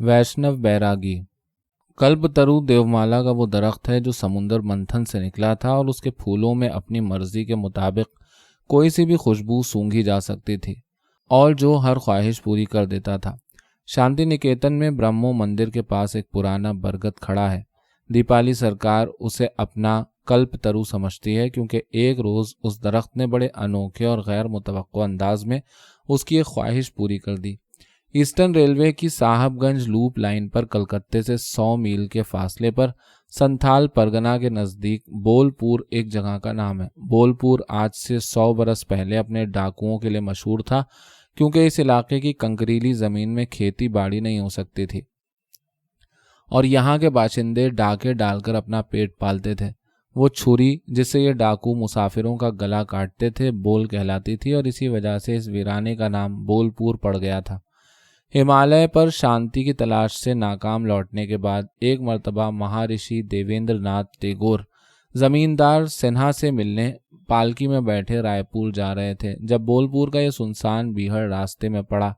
वैष्णव बैरागी। कल्पतरु देवमाला का वो दरख्त है जो समुंदर मंथन से निकला था और उसके फूलों में अपनी मर्जी के मुताबिक कोई सी भी खुशबू सूंघी जा सकती थी और जो हर ख्वाहिश पूरी कर देता था। शांति निकेतन में ब्रह्मो मंदिर के पास एक पुराना बरगद खड़ा है। दीपाली सरकार उसे अपना कल्पतरु समझती है क्योंकि एक रोज़ उस दरख्त ने बड़े अनोखे और गैर मुतवक्को अंदाज में उसकी एक ख्वाहिश पूरी कर दी। ईस्टर्न रेलवे की साहबगंज लूप लाइन पर कलकत्ते से 100 मील के फासले पर संथाल परगना के नज़दीक बोलपुर एक जगह का नाम है। बोलपुर आज से 100 बरस पहले अपने डाकुओं के लिए मशहूर था क्योंकि इस इलाके की कंकरीली ज़मीन में खेती बाड़ी नहीं हो सकती थी और यहाँ के बाशिंदे डाके डालकर अपना पेट पालते थे। वो छुरी जिससे ये डाकू मुसाफिरों का गला काटते थे बोल कहलाती थी और इसी वजह से इस वीराने का नाम बोलपुर पड़ गया था। हिमालय पर शांति की तलाश से नाकाम लौटने के बाद एक मर्तबा महर्षि देवेंद्र नाथ टैगोर जमींदार सिन्हा से मिलने पालकी में बैठे रायपुर जा रहे थे जब बोलपुर का यह सुनसान बीहड़ रास्ते में पड़ा।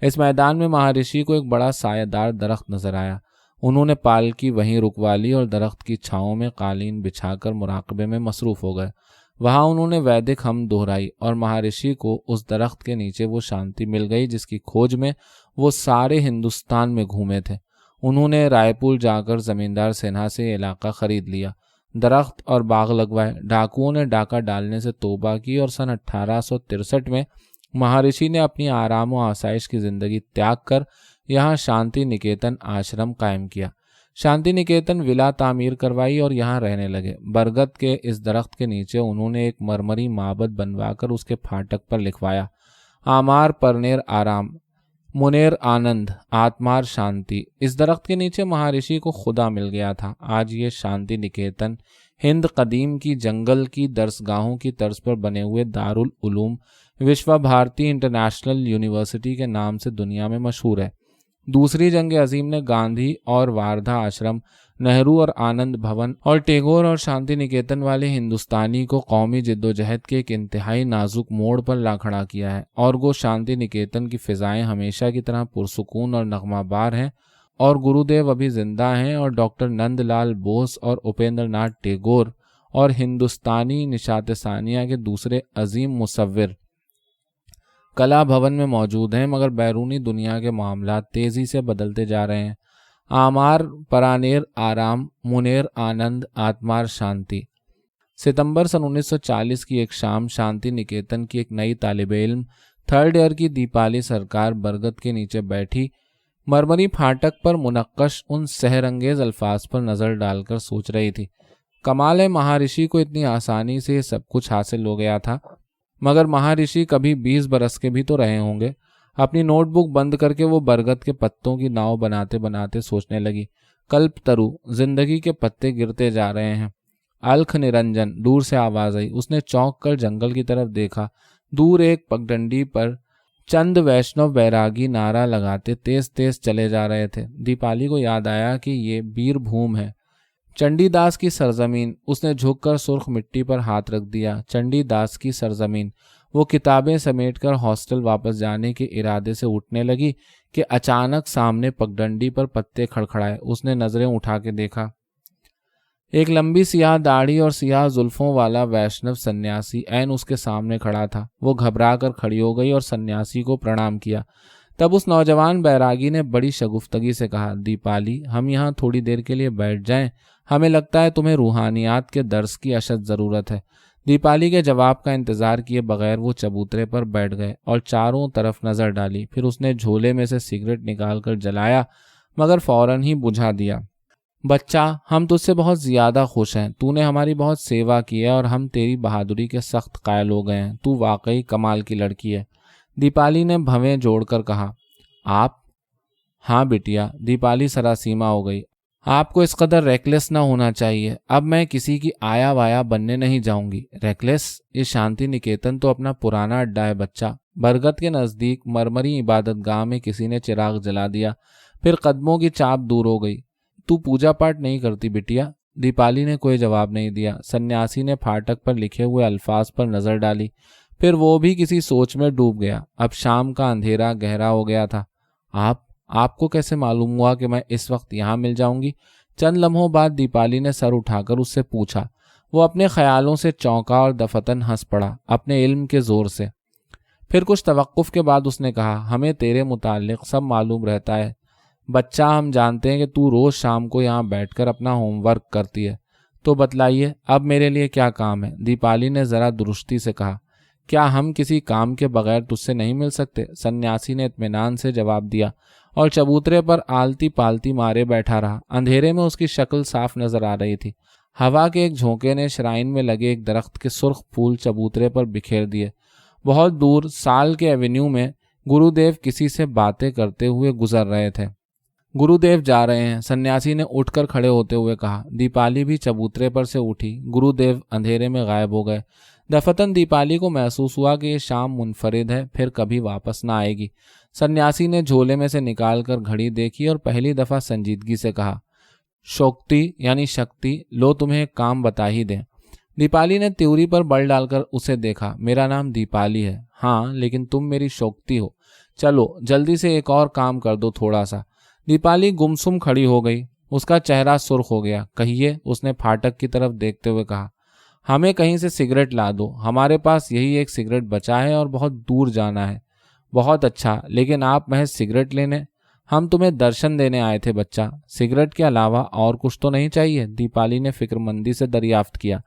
इस मैदान में महर्षि को एक बड़ा सायादार दरख्त नजर आया। उन्होंने पालकी वहीं रुकवा ली और दरख्त की छांव में कालीन बिछाकर मुराकबे में मसरूफ हो गए। वहां उन्होंने वैदिक हम दोहराई और महर्षि को उस दरख्त के नीचे वो शांति मिल गई जिसकी खोज में वो सारे हिंदुस्तान में घूमे थे। उन्होंने रायपुर जाकर जमींदार सिन्हा से इलाका खरीद लिया, दरख्त और बाग लगवाए। डाकुओं ने डाका डालने से तौबा की और सन 1863 में महर्षि ने अपनी आराम व आसाइश की जिंदगी त्याग कर यहाँ शांति निकेतन आश्रम कायम किया। शांति निकेतन विला तामीर करवाई और यहाँ रहने लगे। बरगद के इस दरख्त के नीचे उन्होंने एक मरमरी माबद बनवाकर उसके फाटक पर लिखवाया, आमार परनेर आराम, मुनेर आनंद, आत्मार शांति। इस दरख्त के नीचे महर्षि को खुदा मिल गया था। आज ये शांति निकेतन हिंद कदीम की जंगल की दरसगाहों की तर्ज पर बने हुए दारुल उलूम विश्व भारती इंटरनेशनल यूनिवर्सिटी के नाम से दुनिया में मशहूर है। दूसरी जंग अजीम ने गांधी और वारधा आश्रम, नेहरू और आनंद भवन और टैगोर और शांति निकेतन वाले हिंदुस्तानी को कौमी जिद्दोजहद के एक इंतहाई नाजुक मोड़ पर ला खड़ा किया है और वो शांति निकेतन की फ़िज़ाएं हमेशा की तरह पुरसुकून और नगमाबार हैं और गुरुदेव अभी जिंदा हैं और डॉक्टर नंदलाल बोस और उपेंद्र नाथ टैगोर और हिंदुस्तानी निशात सानिया के दूसरे अजीम मुसव्विर कला भवन में मौजूद हैं, मगर बैरूनी दुनिया के मामला तेज़ी से बदलते जा रहे हैं। आमार परानेर आराम, मुनेर आनंद, आत्मार शांति। सितंबर सन 1940 की एक शाम शांति निकेतन की एक नई तालिबे इल्म 3rd ईयर की दीपाली सरकार बरगद के नीचे बैठी मरमरी फाटक पर मुनक्कश उन सहरंगेज अल्फाज पर नज़र डालकर सोच रही थी। कमाल है, महर्षि को इतनी आसानी से सब कुछ हासिल हो गया था, मगर महर्षि कभी 20 बरस के भी तो रहे होंगे। अपनी नोटबुक बंद करके वो बरगद के पत्तों की नाव बनाते बनाते सोचने लगी, कल्पतरु, जिंदगी के पत्ते गिरते जा रहे हैं। अलख निरंजन, दूर से आवाज आई। उसने चौंक कर जंगल की तरफ देखा। दूर एक पगडंडी पर चंद वैष्णव बैरागी नारा लगाते तेज तेज चले जा रहे थे। दीपाली को याद आया कि ये बीरभूम है, चंडीदास की सरजमीन। उसने झुककर सुर्ख मिट्टी पर हाथ रख दिया। चंडीदास की सरजमीन। वो किताबें समेटकर हॉस्टल वापस जाने के इरादे से उठने लगी कि अचानक सामने पगडंडी पर पत्ते खड़खड़ाए। उसने नजरें उठा के देखा। एक लंबी सियाह दाढ़ी और सियाह जुल्फों वाला वैष्णव सन्यासी ऐन उसके सामने खड़ा था। वो घबरा कर खड़ी हो गई और सन्यासी को प्रणाम किया। तब उस नौजवान बैरागी ने बड़ी शगुफ्तगी से कहा, दीपाली, हम यहाँ थोड़ी देर के लिए बैठ जाएं। हमें लगता है तुम्हें रूहानियात के दर्स की अशद ज़रूरत है। दीपाली के जवाब का इंतज़ार किए बगैर वो चबूतरे पर बैठ गए और चारों तरफ नज़र डाली। फिर उसने झोले में से सिगरेट निकाल कर जलाया, मगर फौरन ही बुझा दिया। बच्चा, हम तुझसे बहुत ज़्यादा खुश हैं। तूने हमारी बहुत सेवा की है और हम तेरी बहादुरी के सख्त कायल हो गए हैं। तू वाकई कमाल की लड़की है। दीपाली ने भवें जोड़कर कहा। आप? हाँ बिटिया, दीपाली सरासीमा हो गई। आपको इस कदर रेकलेस ना होना चाहिए। अब मैं किसी की आया वाया बनने नहीं जाऊंगी। रेकलेस? ये शांति निकेतन तो अपना पुराना अड्डा है बच्चा। बरगद के नज़दीक मरमरी इबादत गाह में किसी ने चिराग जला दिया। फिर कदमों की चाप दूर हो गई। तू पूजा पाठ नहीं करती बिटिया? दीपाली ने कोई जवाब नहीं दिया। सन्यासी ने फाटक पर लिखे हुए अल्फाज पर नज़र डाली। फिर वो भी किसी सोच में डूब गया। अब शाम का अंधेरा गहरा हो गया था। आप? आपको कैसे मालूम हुआ कि मैं इस वक्त यहाँ मिल जाऊंगी? चंद लम्हों बाद दीपाली ने सर उठाकर उससे पूछा। वो अपने ख्यालों से चौंका और दफतन हंस पड़ा, अपने इल्म के जोर से। फिर कुछ तवक्कुफ के बाद उसने कहा, हमें तेरे मुताल्लिक सब मालूम रहता है बच्चा। हम जानते हैं कि तू रोज शाम को यहाँ बैठकर अपना होमवर्क करती है। तो बतलाइए अब मेरे लिए क्या काम है? दीपाली ने जरा दुरुस्ती से कहा। क्या हम किसी काम के बगैर तुझसे नहीं मिल सकते? सन्यासी ने इत्मीनान से जवाब दिया और चबूतरे पर आलती पालती मारे बैठा रहा। अंधेरे में उसकी शक्ल साफ नजर आ रही थी। हवा के एक झोंके ने श्राइन में लगे एक दरख्त के सुर्ख फूल चबूतरे पर बिखेर दिए। बहुत दूर साल के एवेन्यू में गुरुदेव किसी से बातें करते हुए गुजर रहे थे। गुरुदेव जा रहे हैं, सन्यासी ने उठकर खड़े होते हुए कहा। दीपाली भी चबूतरे पर से उठी। गुरुदेव अंधेरे में गायब हो गए। दफतन दीपाली को महसूस हुआ कि ये शाम मुनफरिद है, फिर कभी वापस ना आएगी। सन्यासी ने झोले में से निकालकर घड़ी देखी और पहली दफा संजीदगी से कहा, शोक्ति यानी शक्ति, लो तुम्हें एक काम बता ही दें। दीपाली ने त्योरी पर बल डालकर उसे देखा। मेरा नाम दीपाली है। हाँ, लेकिन तुम मेरी शोक्ति हो। चलो जल्दी से एक और काम कर दो थोड़ा सा। दीपाली गुमसुम खड़ी हो गई। उसका चेहरा सुर्ख हो गया। कहिए, उसने फाटक की तरफ देखते हुए कहा। हमें कहीं से सिगरेट ला दो। हमारे पास यही एक सिगरेट बचा है और बहुत दूर जाना है। बहुत अच्छा, लेकिन आप महज सिगरेट लेने? हम तुम्हें दर्शन देने आए थे बच्चा। सिगरेट के अलावा और कुछ तो नहीं चाहिए? दीपाली ने फिक्रमंदी से दरियाफ्त किया।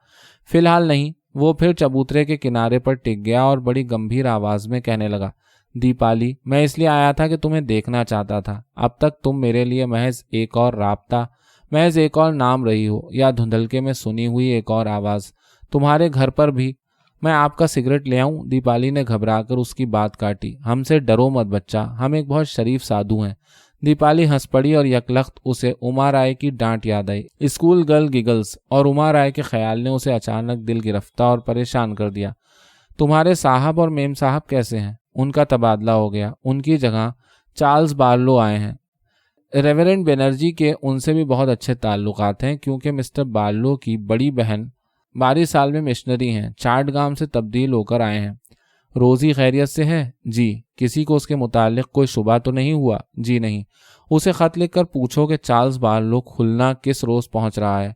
फिलहाल नहीं। वो फिर चबूतरे के किनारे पर टिक गया और बड़ी गंभीर आवाज में कहने लगा, दीपाली, मैं इसलिए आया था कि तुम्हें देखना चाहता था। अब तक तुम मेरे लिए महज एक और राब्ता, महज एक और नाम रही हो, या धुंधलके में सुनी हुई एक और आवाज। तुम्हारे घर पर भी मैं आपका सिगरेट ले आऊं? दीपाली ने घबराकर उसकी बात काटी। हमसे डरो मत बच्चा, हम एक बहुत शरीफ साधु हैं। दीपाली हंस पड़ी और यकलख्त उसे उमा राय की डांट याद आई। स्कूल गर्ल गिगल्स और उमा राय के ख्याल ने उसे अचानक दिल गिरफ्तार और परेशान कर दिया। तुम्हारे साहब और मेम साहब कैसे हैं? उनका तबादला हो गया। उनकी जगह चार्ल्स बार्लो आए हैं। रेवरेंड बनर्जी के उनसे भी बहुत अच्छे ताल्लुकात हैं, क्योंकि मिस्टर बार्लो की बड़ी बहन 12 साल में मिशनरी हैं, चाटगाम से तब्दील होकर आए हैं। रोजी खैरियत से है? जी। किसी को उसके मुतालिक कोई शुबा तो नहीं हुआ? जी नहीं। उसे खत लिखकर पूछो कि चार्ल्स बार्लो खुलना किस रोज पहुंच रहा है।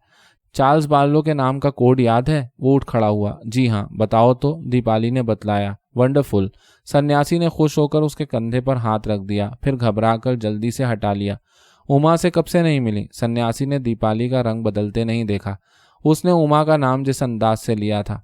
चार्ल्स बार्लो के नाम का कोड याद है? वो उठ खड़ा हुआ। जी हाँ, बताओ तो। दीपाली ने बतलाया। वंडरफुल। सन्यासी ने खुश होकर उसके कंधे पर हाथ रख दिया, फिर घबराकर जल्दी से हटा लिया। उमा से कब से नहीं मिली? सन्यासी ने दीपाली का रंग बदलते नहीं देखा। उसने उमा का नाम जिस अंदाज से लिया था।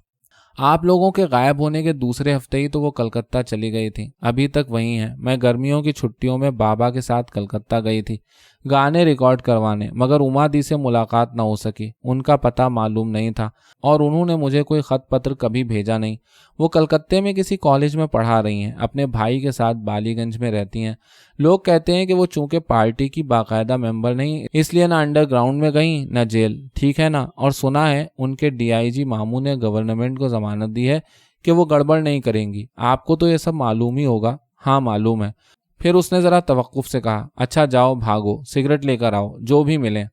आप लोगों के गायब होने के दूसरे हफ्ते ही तो वो कलकत्ता चली गई थी। अभी तक वहीं है। मैं गर्मियों की छुट्टियों में बाबा के साथ कलकत्ता गई थी गाने रिकॉर्ड करवाने, मगर उमा दी से मुलाकात न हो सकी। उनका पता मालूम नहीं था और उन्होंने मुझे कोई खत पत्र कभी भेजा नहीं। वो कलकत्ते में किसी कॉलेज में पढ़ा रही हैं, अपने भाई के साथ बालीगंज में रहती हैं। लोग कहते हैं कि वो चूंकि पार्टी की बाकायदा मेंबर नहीं, इसलिए ना अंडरग्राउंड में गई न जेल। ठीक है ना? और सुना है उनके डीआईजी मामू ने गवर्नमेंट को जमानत दी है कि वो गड़बड़ नहीं करेंगी। आपको तो ये सब मालूम ही होगा। हाँ, मालूम है। फिर उसने जरा तवक्कुफ से कहा, अच्छा जाओ, भागो, सिगरेट लेकर आओ, जो भी मिले।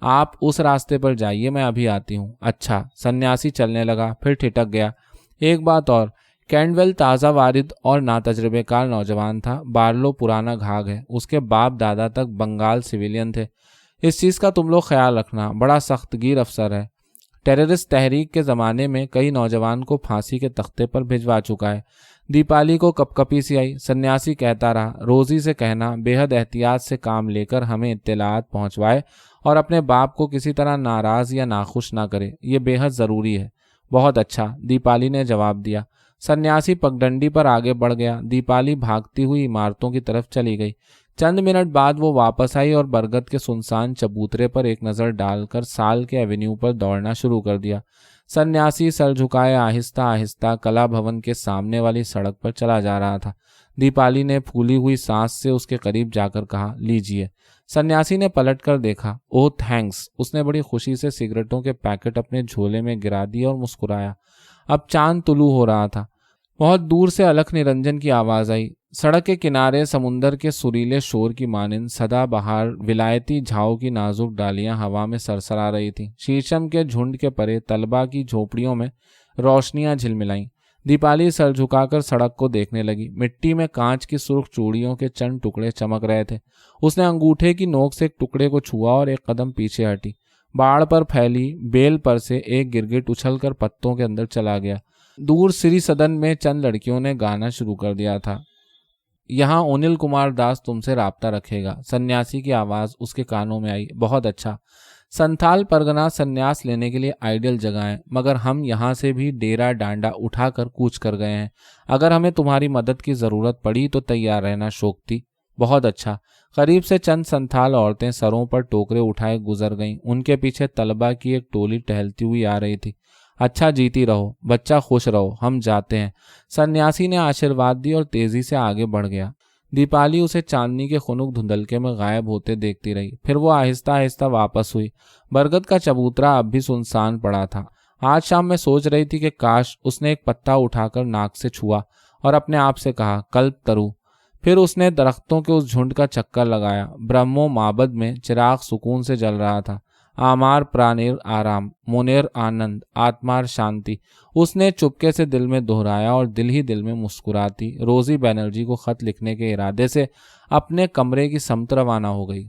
आप उस रास्ते पर जाइए, मैं अभी आती हूँ। अच्छा। सन्यासी चलने लगा, फिर ठिठक गया। एक बात और, कैंडवेल ताज़ा वारिद और नातजुर्बेकार नौजवान था। बार्लो पुराना घाघ है। उसके बाप दादा तक बंगाल सिविलियन थे। इस चीज़ का तुम लोग ख्याल रखना, बड़ा सख्तगीर अफसर है। टेररिस्ट तहरीक के ज़माने में कई नौजवान को फांसी के तख्ते पर भिजवा चुका है। दीपाली को कपकपी सी आई। सन्यासी कहता रहा, रोजी से कहना बेहद एहतियात से काम लेकर हमें इत्तलात पहुंचवाए और अपने बाप को किसी तरह नाराज या नाखुश ना करे। ये बेहद ज़रूरी है। बहुत अच्छा, दीपाली ने जवाब दिया। सन्यासी पगडंडी पर आगे बढ़ गया। दीपाली भागती हुई इमारतों की तरफ चली गई। चंद मिनट बाद वो वापस आई और बरगद के सुनसान चबूतरे पर एक नज़र डालकर साल के एवेन्यू पर दौड़ना शुरू कर दिया। सन्यासी सर झुकाए आहिस्ता आहिस्ता कला भवन के सामने वाली सड़क पर चला जा रहा था। दीपाली ने फूली हुई सांस से उसके करीब जाकर कहा, लीजिए। सन्यासी ने पलटकर देखा। ओह थैंक्स। उसने बड़ी खुशी से सिगरेटों के पैकेट अपने झोले में गिरा दिए और मुस्कुराया। अब चांद तुलू हो रहा था। बहुत दूर से अलख निरंजन की आवाज आई। सड़क के किनारे समुंदर के सुरीले शोर की मानिंद सदा बहार विलायती झाओ की नाजुक डालियां हवा में सरसरा रही थीं। शीशम के झुंड के परे तलबा की झोपड़ियों में रोशनियां झिलमिलाईं। दीपाली सर झुकाकर सड़क को देखने लगी। मिट्टी में कांच की सुर्ख चूड़ियों के चंद टुकड़े चमक रहे थे। उसने अंगूठे की नोक से एक टुकड़े को छुआ और एक कदम पीछे हटी। बाड़ पर फैली बेल पर से एक गिरगिट उछलकर पत्तों के अंदर चला गया। दूर श्री सदन में चंद लड़कियों ने गाना शुरू कर दिया था। यहाँ अनिल कुमार दास तुमसे राब्ता रखेगा, सन्यासी की आवाज उसके कानों में आई। बहुत अच्छा। संथाल परगना संन्यास लेने के लिए आइडियल जगह है, मगर हम यहाँ से भी डेरा डांडा उठाकर कूच कर गए हैं। अगर हमें तुम्हारी मदद की जरूरत पड़ी तो तैयार रहना शोक्ति। बहुत अच्छा। करीब से चंद संथाल औरतें सरों पर टोकरे उठाए गुजर गईं। उनके पीछे तलबा की एक टोली टहलती हुई आ रही थी। अच्छा, जीती रहो बच्चा, खुश रहो, हम जाते हैं। सन्यासी ने आशीर्वाद दी और तेजी से आगे बढ़ गया। दीपाली उसे चांदनी के खुनुक धुंधलके में गायब होते देखती रही। फिर वो आहिस्ता आहिस्ता वापस हुई। बरगद का चबूतरा अब भी सुनसान पड़ा था। आज शाम मैं सोच रही थी कि काश उसने एक पत्ता उठाकर नाक से छुआ और अपने आप से कहा, कल्प तरु। फिर उसने दरख्तों के उस झुंड का चक्कर लगाया। ब्रह्मो माबद में चिराग सुकून से जल रहा था। आमार प्राणेर आराम, मुनेर आनंद, आत्मार शांति, उसने चुपके से दिल में दोहराया और दिल ही दिल में मुस्कुराती रोजी बनर्जी को खत लिखने के इरादे से अपने कमरे की समत रवाना हो गई।